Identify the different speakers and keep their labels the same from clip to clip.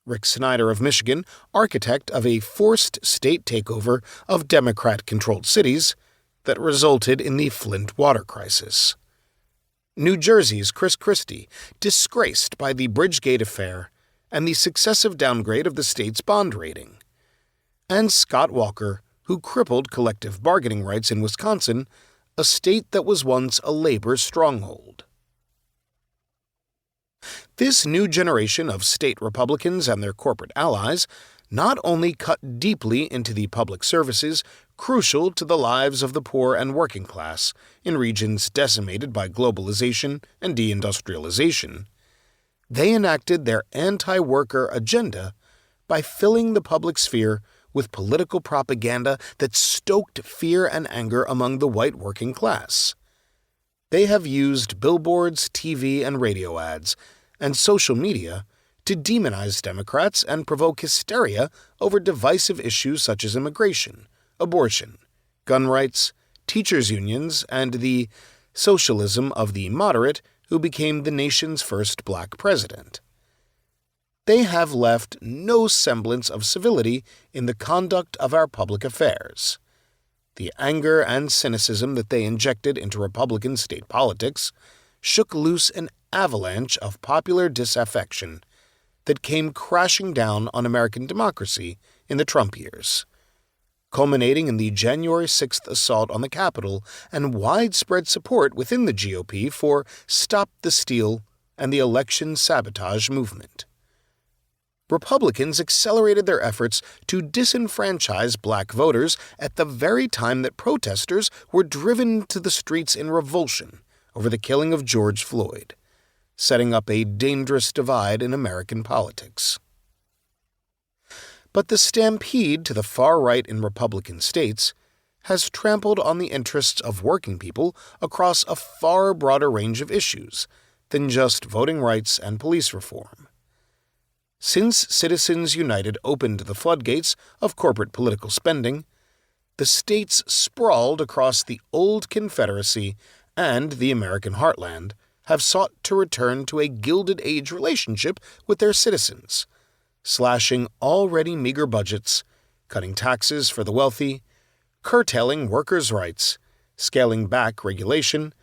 Speaker 1: Rick Snyder of Michigan, architect of a forced state takeover of Democrat-controlled cities that resulted in the Flint water crisis. New Jersey's Chris Christie, disgraced by the Bridgegate affair and the successive downgrade of the state's bond rating. And Scott Walker, who crippled collective bargaining rights in Wisconsin, a state that was once a labor stronghold. This new generation of state Republicans and their corporate allies not only cut deeply into the public services crucial to the lives of the poor and working class in regions decimated by globalization and deindustrialization, they enacted their anti-worker agenda by filling the public sphere with political propaganda that stoked fear and anger among the white working class. They have used billboards, TV and radio ads, and social media to demonize Democrats and provoke hysteria over divisive issues such as immigration, abortion, gun rights, teachers' unions, and the socialism of the moderate who became the nation's first black president. They have left no semblance of civility in the conduct of our public affairs. The anger and cynicism that they injected into Republican state politics shook loose an avalanche of popular disaffection that came crashing down on American democracy in the Trump years, culminating in the January 6th assault on the Capitol and widespread support within the GOP for Stop the Steal and the election sabotage movement. Republicans accelerated their efforts to disenfranchise black voters at the very time that protesters were driven to the streets in revulsion over the killing of George Floyd, setting up a dangerous divide in American politics. But the stampede to the far right in Republican states has trampled on the interests of working people across a far broader range of issues than just voting rights and police reform. Since Citizens United opened the floodgates of corporate political spending, the states sprawled across the old Confederacy and the American heartland have sought to return to a Gilded Age relationship with their citizens, slashing already meager budgets, cutting taxes for the wealthy, curtailing workers' rights, scaling back regulation,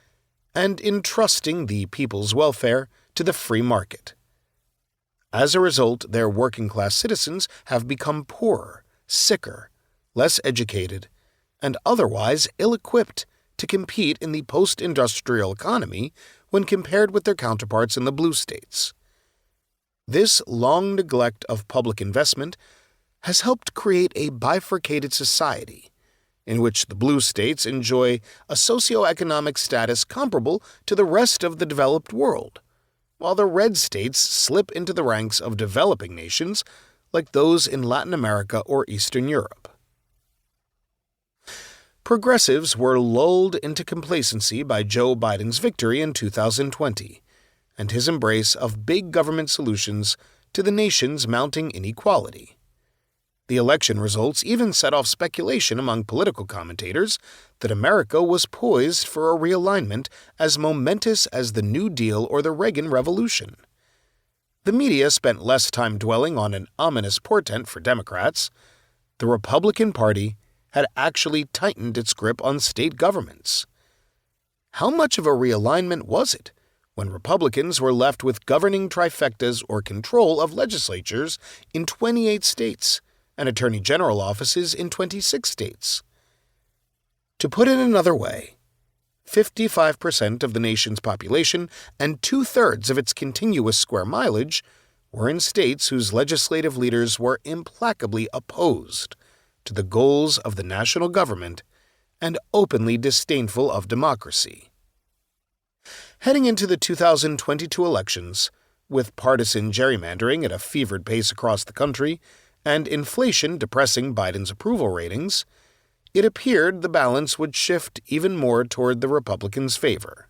Speaker 1: and entrusting the people's welfare to the free market. As a result, their working-class citizens have become poorer, sicker, less educated, and otherwise ill-equipped to compete in the post-industrial economy when compared with their counterparts in the blue states. This long neglect of public investment has helped create a bifurcated society in which the blue states enjoy a socioeconomic status comparable to the rest of the developed world, while the red states slip into the ranks of developing nations like those in Latin America or Eastern Europe. Progressives were lulled into complacency by Joe Biden's victory in 2020 and his embrace of big government solutions to the nation's mounting inequality. The election results even set off speculation among political commentators that America was poised for a realignment as momentous as the New Deal or the Reagan Revolution. The media spent less time dwelling on an ominous portent for Democrats. The Republican Party had actually tightened its grip on state governments. How much of a realignment was it when Republicans were left with governing trifectas or control of legislatures in 28 states and attorney general offices in 26 states? To put it another way, 55% of the nation's population and 2/3 of its contiguous square mileage were in states whose legislative leaders were implacably opposed to the goals of the national government and openly disdainful of democracy. Heading into the 2022 elections, with partisan gerrymandering at a fevered pace across the country and inflation depressing Biden's approval ratings, it appeared the balance would shift even more toward the Republicans' favor.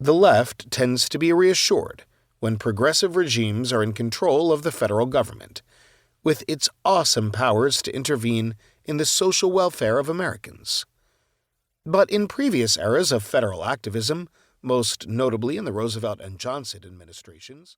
Speaker 1: The left tends to be reassured when progressive regimes are in control of the federal government, with its awesome powers to intervene in the social welfare of Americans. But in previous eras of federal activism, most notably in the Roosevelt and Johnson administrations,